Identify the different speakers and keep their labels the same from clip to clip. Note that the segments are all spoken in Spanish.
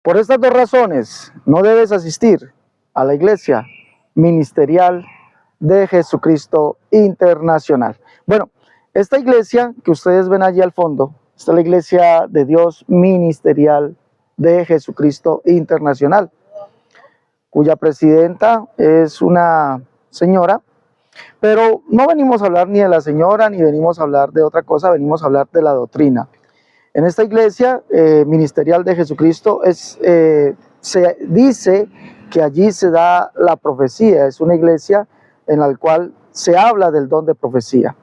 Speaker 1: Por estas dos razones, no debes asistir a la iglesia ministerial de Jesucristo Internacional. Bueno, esta iglesia que ustedes ven allí al fondo, esta es la iglesia de Dios ministerial de Jesucristo Internacional, cuya presidenta es una señora, pero no venimos a hablar ni de la señora, ni venimos a hablar de otra cosa, venimos a hablar de la doctrina. En esta iglesia ministerial de Jesucristo se dice que allí se da la profecía, es una iglesia en la cual se habla del don de profecía.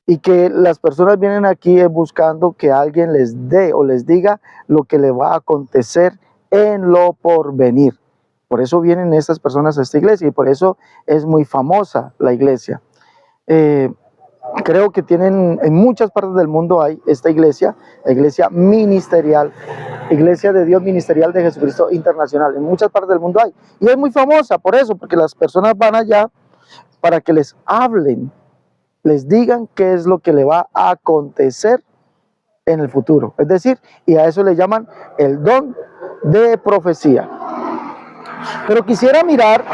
Speaker 1: Y que las personas vienen aquí buscando que alguien les dé o les diga lo que le va a acontecer en lo porvenir. Por eso vienen estas personas a esta iglesia y por eso es muy famosa la iglesia. Creo que tienen, en muchas partes del mundo hay esta iglesia, la iglesia ministerial, iglesia de Dios ministerial de Jesucristo Internacional. En muchas partes del mundo hay. Y es muy famosa por eso, porque las personas van allá para que les hablen, les digan qué es lo que le va a acontecer en el futuro. Es decir, y a eso le llaman el don de profecía. Pero quisiera mirar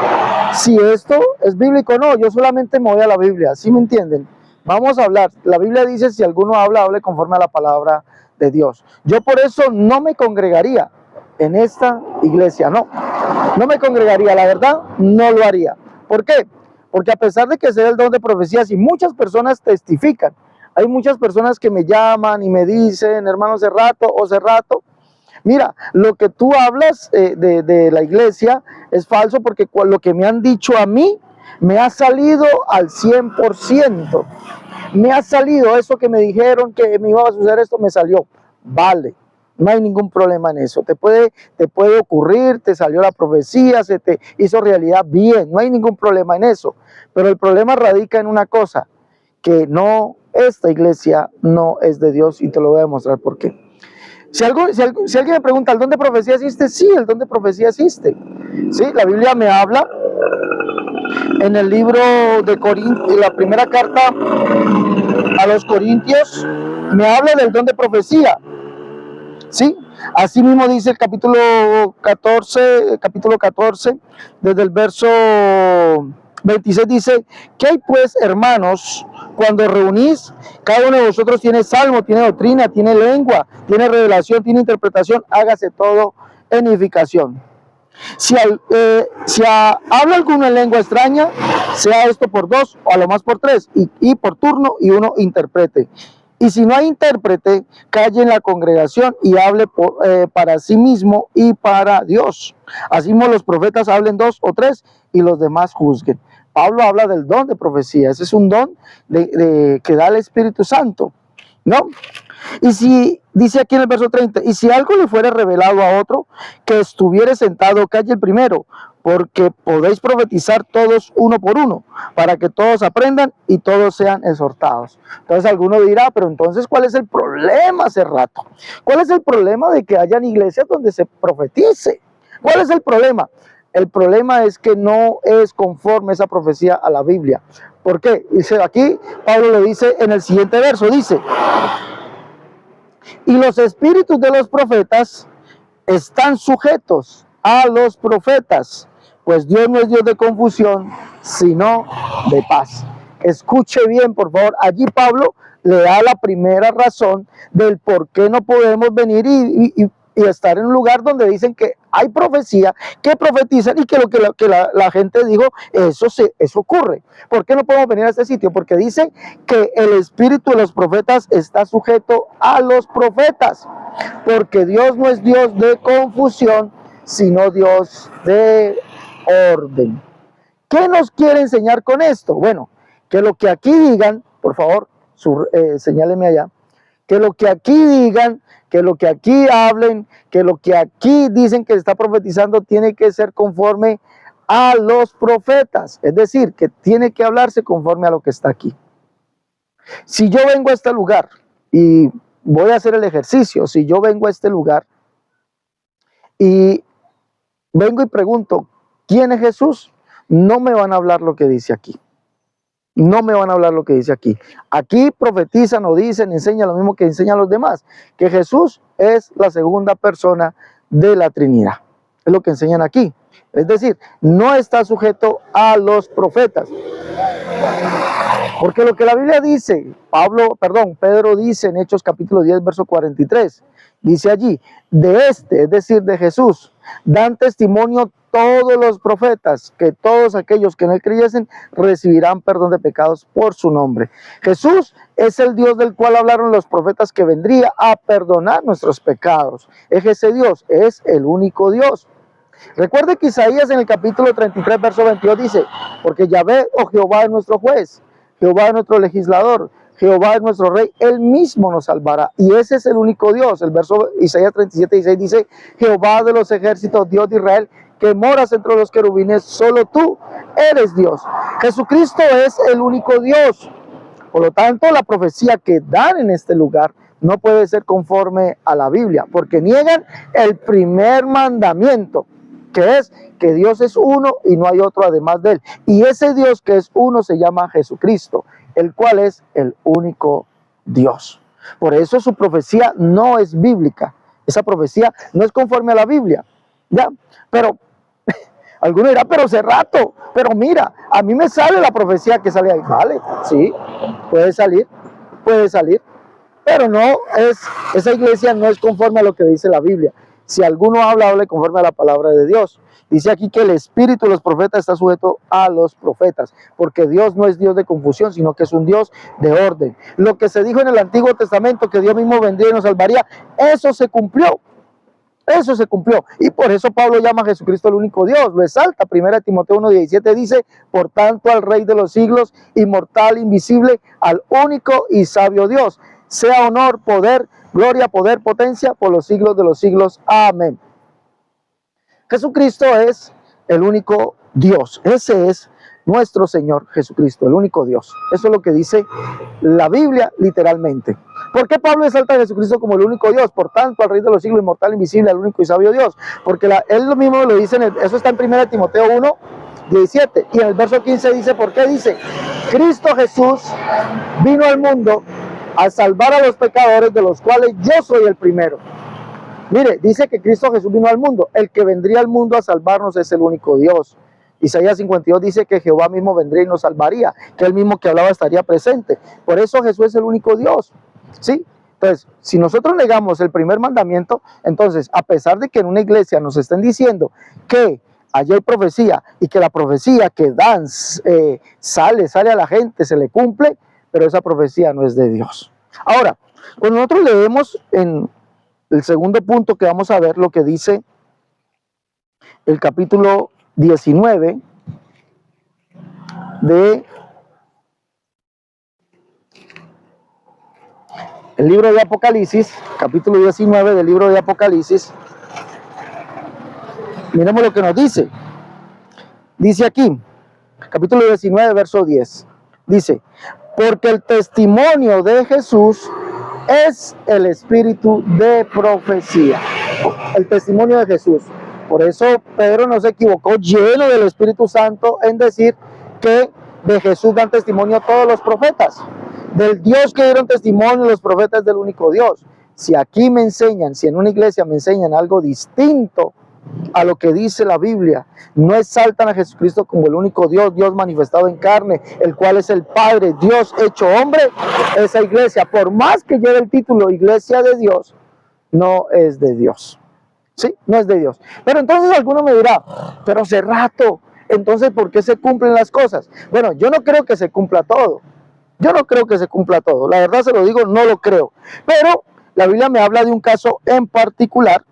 Speaker 1: si esto es bíblico o no. Yo solamente me voy a la Biblia, ¿sí me entienden? Vamos a hablar. La Biblia dice, si alguno habla, hable conforme a la palabra de Dios. Yo por eso no me congregaría en esta iglesia, no me congregaría, la verdad, no lo haría. ¿Por qué? Porque a pesar de que sea el don de profecías y muchas personas testifican, hay muchas personas que me llaman y me dicen, hermano Cerrato, mira, lo que tú hablas de la iglesia es falso porque lo que me han dicho a mí me ha salido al 100%. Me ha salido eso que me dijeron que me iba a suceder esto, me salió. Vale, no hay ningún problema en eso. Te puede ocurrir, te salió la profecía, se te hizo realidad, bien, no hay ningún problema en eso. Pero el problema radica en una cosa, que no, esta iglesia no es de Dios y te lo voy a demostrar por qué. Si alguien me pregunta, ¿el don de profecía existe? Sí, el don de profecía existe. Sí, la Biblia me habla en el libro de Corintios, la primera carta a los Corintios, me habla del don de profecía. Sí, así mismo dice el capítulo 14, desde el verso 26 dice, ¿qué hay pues, hermanos? Cuando reunís, cada uno de vosotros tiene salmo, tiene doctrina, tiene lengua, tiene revelación, tiene interpretación, hágase todo en edificación. Si habla alguno en lengua extraña, sea esto por dos o a lo más por tres, y por turno, y uno interprete. Y si no hay intérprete, calle en la congregación y hable para sí mismo y para Dios. Asimismo los profetas hablen dos o tres y los demás juzguen. Pablo habla del don de profecía. Ese es un don que da el Espíritu Santo, ¿no? Y si, dice aquí en el verso 30, y si algo le fuera revelado a otro, que estuviere sentado, calle el primero, porque podéis profetizar todos uno por uno, para que todos aprendan y todos sean exhortados. Entonces alguno dirá, pero entonces, ¿cuál es el problema, Cerrato? ¿Cuál es el problema de que hayan iglesias donde se profetice? ¿Cuál es el problema? El problema es que no es conforme esa profecía a la Biblia. ¿Por qué? Dice aquí, Pablo le dice en el siguiente verso, dice, y los espíritus de los profetas están sujetos a los profetas, pues Dios no es Dios de confusión, sino de paz. Escuche bien, por favor. Allí Pablo le da la primera razón del por qué no podemos venir y estar en un lugar donde dicen que hay profecía, que profetizan y que lo que la gente dijo, eso ocurre. ¿Por qué no podemos venir a este sitio? Porque dice que el espíritu de los profetas está sujeto a los profetas, porque Dios no es Dios de confusión, sino Dios de orden. ¿Qué nos quiere enseñar con esto? Bueno, que lo que aquí digan, por favor, señáleme allá, que lo que aquí digan, que lo que aquí hablen, que lo que aquí dicen que está profetizando tiene que ser conforme a los profetas, es decir, que tiene que hablarse conforme a lo que está aquí. Si yo vengo a este lugar y voy a hacer el ejercicio, si yo vengo a este lugar y vengo y pregunto, ¿quién es Jesús? No me van a hablar lo que dice aquí. No me van a hablar lo que dice aquí. Aquí profetizan o dicen, enseñan lo mismo que enseñan los demás, que Jesús es la segunda persona de la Trinidad. Es lo que enseñan aquí. Es decir, no está sujeto a los profetas. Porque lo que la Biblia dice, Pedro dice en Hechos capítulo 10, verso 43, dice allí, es decir, de Jesús, dan testimonio todos los profetas, que todos aquellos que en él creyesen recibirán perdón de pecados por su nombre. Jesús es el Dios del cual hablaron los profetas que vendría a perdonar nuestros pecados. Es ese Dios, es el único Dios. Recuerde que Isaías en el capítulo 33, verso 22 dice, porque Yahvé o Jehová es nuestro juez, Jehová es nuestro legislador, Jehová es nuestro rey, él mismo nos salvará. Y ese es el único Dios. El verso Isaías 37, 16 dice, Jehová de los ejércitos, Dios de Israel, que moras entre los querubines, solo tú eres Dios. Jesucristo es el único Dios. Por lo tanto, la profecía que dan en este lugar no puede ser conforme a la Biblia, porque niegan el primer mandamiento, que es que Dios es uno y no hay otro además de él. Y ese Dios que es uno se llama Jesucristo, el cual es el único Dios. Por eso su profecía no es bíblica. Esa profecía no es conforme a la Biblia. ¿Ya? Pero alguno dirá, pero hace rato, pero mira, a mí me sale la profecía que sale ahí. Vale, sí, puede salir, pero no es, esa iglesia no es conforme a lo que dice la Biblia. Si alguno habla, hable conforme a la palabra de Dios. Dice aquí que el espíritu de los profetas está sujeto a los profetas, porque Dios no es Dios de confusión, sino que es un Dios de orden. Lo que se dijo en el Antiguo Testamento, que Dios mismo vendría y nos salvaría, eso se cumplió. Eso se cumplió. Y por eso Pablo llama a Jesucristo el único Dios. Lo exalta. 1 Timoteo 1:17 dice, por tanto al Rey de los siglos, inmortal, invisible, al único y sabio Dios, sea honor, poder, gloria, poder, potencia, por los siglos de los siglos. Amén. Jesucristo es el único Dios. Ese es nuestro Señor Jesucristo, el único Dios. Eso es lo que dice la Biblia literalmente. ¿Por qué Pablo exalta a Jesucristo como el único Dios? Por tanto, al Rey de los siglos, inmortal, invisible, al único y sabio Dios. Porque él lo mismo lo dice, eso está en 1 Timoteo 1:17. Y en el verso 15 dice, ¿por qué? Dice, Cristo Jesús vino al mundo a salvar a los pecadores, de los cuales yo soy el primero. Mire, dice que Cristo Jesús vino al mundo. El que vendría al mundo a salvarnos es el único Dios. Isaías 52 dice que Jehová mismo vendría y nos salvaría, que él mismo que hablaba estaría presente. Por eso Jesús es el único Dios. ¿Sí? Entonces, si nosotros negamos el primer mandamiento, entonces, a pesar de que en una iglesia nos estén diciendo que allí hay profecía y que la profecía que dan sale a la gente, se le cumple, pero esa profecía no es de Dios. Ahora, cuando nosotros leemos en el segundo punto que vamos a ver, lo que dice el capítulo 19 de el libro de Apocalipsis, capítulo 19 del libro de Apocalipsis, miremos lo que nos dice. Dice aquí, capítulo 19, verso 10, dice, porque el testimonio de Jesús es el espíritu de profecía. El testimonio de Jesús. Por eso Pedro no se equivocó, lleno del Espíritu Santo, en decir que de Jesús dan testimonio todos los profetas. Del Dios que dieron testimonio los profetas del único Dios. Si aquí me enseñan, si en una iglesia me enseñan algo distinto a lo que dice la Biblia, no exaltan a Jesucristo como el único Dios, Dios manifestado en carne, el cual es el Padre, Dios hecho hombre, esa iglesia, por más que lleve el título Iglesia de Dios, no es de Dios. Sí, no es de Dios. Pero entonces alguno me dirá, pero hace rato, entonces ¿por qué se cumplen las cosas? Bueno, yo no creo que se cumpla todo. Yo no creo que se cumpla todo. La verdad se lo digo, no lo creo. Pero la Biblia me habla de un caso en particular,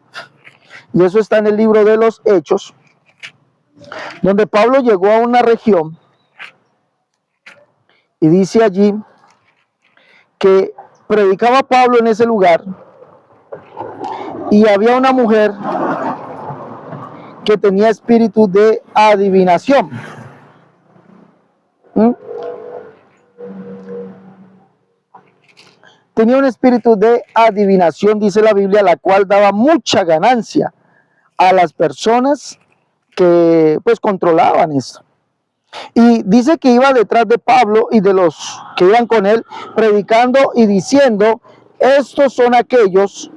Speaker 1: y eso está en el libro de los Hechos, donde Pablo llegó a una región y dice allí que predicaba Pablo en ese lugar y había una mujer que tenía espíritu de adivinación. Tenía un espíritu de adivinación, dice la Biblia, la cual daba mucha ganancia a las personas que pues controlaban esto. Y dice que iba detrás de Pablo y de los que iban con él, predicando y diciendo, estos son aquellos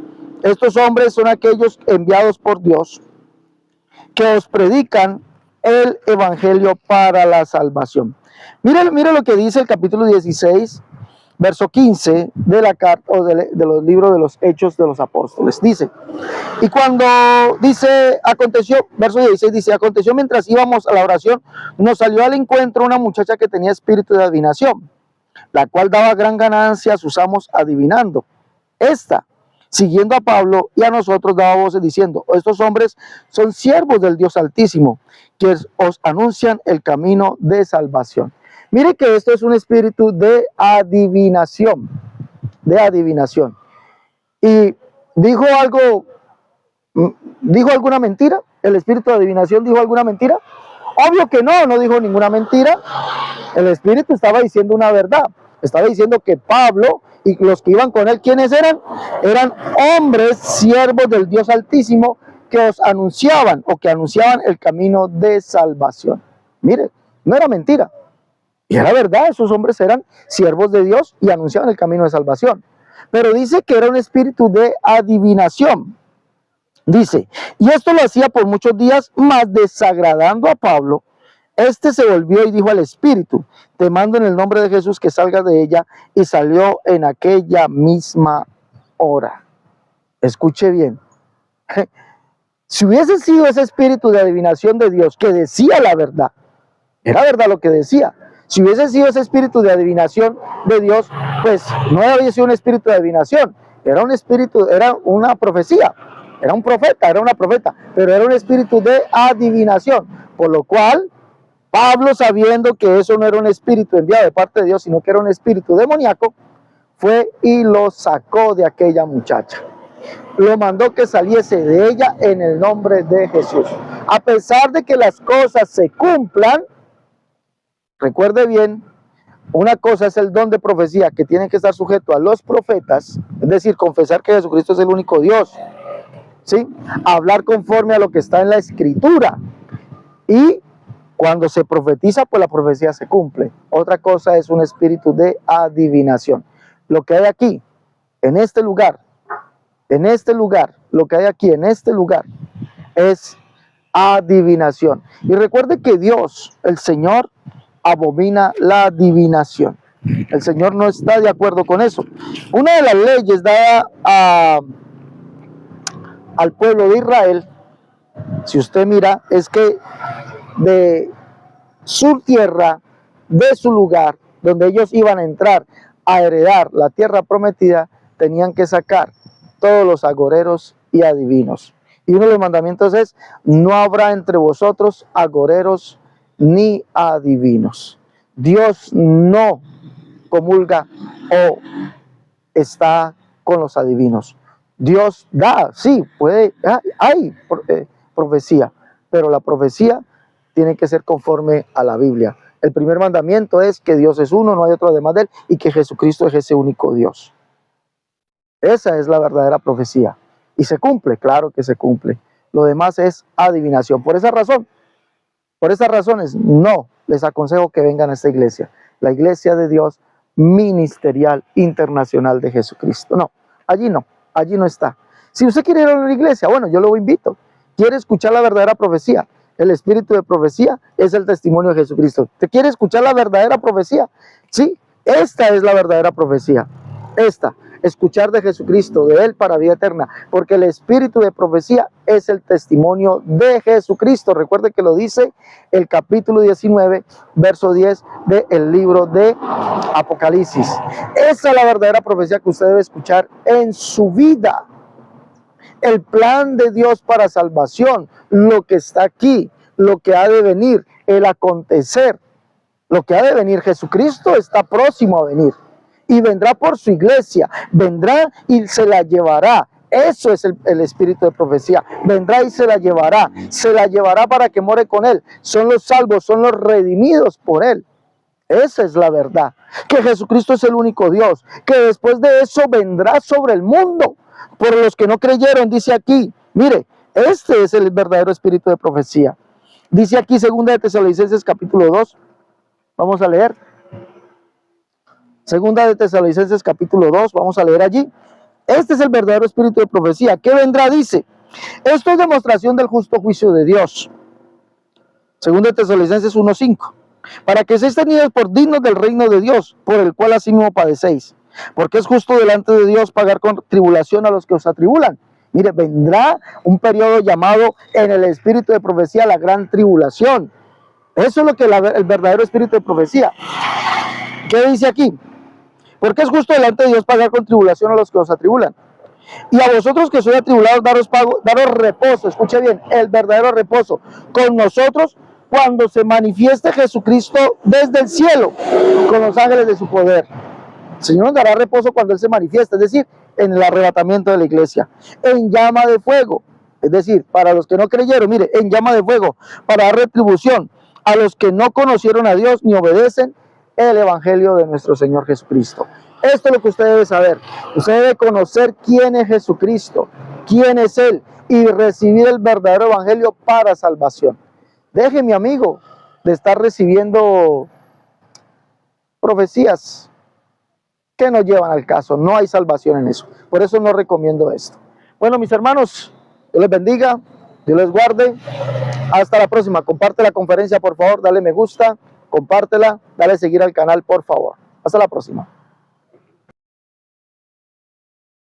Speaker 1: Estos hombres son aquellos enviados por Dios que os predican el evangelio para la salvación. Mire lo que dice el capítulo 16, verso 15 de la carta o de los libros de los Hechos de los Apóstoles. Dice, y cuando dice, aconteció, verso 16 dice, aconteció mientras íbamos a la oración, nos salió al encuentro una muchacha que tenía espíritu de adivinación, la cual daba gran ganancia a sus amos adivinando. Esta, siguiendo a Pablo y a nosotros, daba voces diciendo, estos hombres son siervos del Dios Altísimo, que os anuncian el camino de salvación. Mire que esto es un espíritu de adivinación, Y dijo alguna mentira, el espíritu de adivinación dijo alguna mentira. Obvio que no dijo ninguna mentira. El espíritu estaba diciendo una verdad. Estaba diciendo que Pablo y los que iban con él, ¿quiénes eran? Eran hombres, siervos del Dios Altísimo, que os anunciaban o que anunciaban el camino de salvación. Mire, no era mentira. Y era verdad, esos hombres eran siervos de Dios y anunciaban el camino de salvación. Pero dice que era un espíritu de adivinación. Dice, y esto lo hacía por muchos días, mas desagradando a Pablo, este se volvió y dijo al espíritu, te mando en el nombre de Jesús que salgas de ella, y salió en aquella misma hora. Escuche bien. Si hubiese sido ese espíritu de adivinación de Dios que decía la verdad, era verdad lo que decía. Si hubiese sido ese espíritu de adivinación de Dios, pues no había sido un espíritu de adivinación, era un espíritu, era una profecía, era un profeta, era una profeta, pero era un espíritu de adivinación, por lo cual Pablo, sabiendo que eso no era un espíritu enviado de parte de Dios, sino que era un espíritu demoníaco, fue y lo sacó de aquella muchacha. Lo mandó que saliese de ella en el nombre de Jesús. A pesar de que las cosas se cumplan, recuerde bien, una cosa es el don de profecía que tiene que estar sujeto a los profetas, es decir, confesar que Jesucristo es el único Dios, ¿sí? Hablar conforme a lo que está en la Escritura, y cuando se profetiza, pues la profecía se cumple. Otra cosa es un espíritu de adivinación. Lo que hay aquí, en este lugar, lo que hay aquí en este lugar es adivinación. Y recuerde que Dios, el Señor, abomina la adivinación. El Señor no está de acuerdo con eso. Una de las leyes dada al pueblo de Israel, si usted mira, es que de su tierra, de su lugar, donde ellos iban a entrar a heredar la tierra prometida, tenían que sacar todos los agoreros y adivinos. Y uno de los mandamientos es, no habrá entre vosotros agoreros ni adivinos. Dios no comulga o está con los adivinos. Dios da, sí, hay profecía, pero la profecía tiene que ser conforme a la Biblia. El primer mandamiento es que Dios es uno, no hay otro además de él, y que Jesucristo es ese único Dios. Esa es la verdadera profecía. Y se cumple, claro que se cumple. Lo demás es adivinación. Por esas razones, no les aconsejo que vengan a esta iglesia. La iglesia de Dios ministerial internacional de Jesucristo. No, allí no está. Si usted quiere ir a una iglesia, bueno, yo lo invito. Quiere escuchar la verdadera profecía. El espíritu de profecía es el testimonio de Jesucristo. ¿Te quiere escuchar la verdadera profecía? Sí, esta es la verdadera profecía. Escuchar de Jesucristo, de Él para vida eterna, porque el espíritu de profecía es el testimonio de Jesucristo. Recuerde que lo dice el capítulo 19, verso 10 del libro de Apocalipsis. Esa es la verdadera profecía que usted debe escuchar en su vida. El plan de Dios para salvación, lo que está aquí, lo que ha de venir, el acontecer, lo que ha de venir. Jesucristo está próximo a venir. Y vendrá por su iglesia, vendrá y se la llevará. Eso es el espíritu de profecía. Vendrá y se la llevará para que more con él. Son los salvos, son los redimidos por él. Esa es la verdad, que Jesucristo es el único Dios, que después de eso vendrá sobre el mundo. Por los que no creyeron, dice aquí, mire, este es el verdadero espíritu de profecía. Dice aquí 2 de Tesalonicenses capítulo 2, vamos a leer. 2 de Tesalonicenses capítulo 2, vamos a leer allí. Este es el verdadero espíritu de profecía. ¿Qué vendrá? Dice, esto es demostración del justo juicio de Dios. Segundo de Tesalonicenses 1:5. Para que seáis tenidos por dignos del reino de Dios, por el cual asimismo padecéis. Porque es justo delante de Dios pagar con tribulación a los que os atribulan. Mire, vendrá un periodo llamado en el espíritu de profecía la gran tribulación. Eso es lo que el verdadero espíritu de profecía. ¿Qué dice aquí? Porque es justo delante de Dios pagar con tribulación a los que os atribulan. Y a vosotros que sois atribulados, daros reposo. Escuche bien, el verdadero reposo con nosotros cuando se manifieste Jesucristo desde el cielo con los ángeles de su poder. El Señor nos dará reposo cuando Él se manifieste, es decir, en el arrebatamiento de la iglesia, en llama de fuego, es decir, para los que no creyeron, mire, en llama de fuego, para dar retribución a los que no conocieron a Dios ni obedecen el evangelio de nuestro Señor Jesucristo. Esto es lo que usted debe saber. Usted debe conocer quién es Jesucristo, quién es Él, y recibir el verdadero evangelio para salvación. Deje, mi amigo, de estar recibiendo profecías que no llevan al caso. No hay salvación en eso. Por eso no recomiendo esto. Bueno, mis hermanos, Dios les bendiga, Dios les guarde. Hasta la próxima. Comparte la conferencia, por favor. Dale me gusta, compártela, dale seguir al canal, por favor. Hasta la próxima.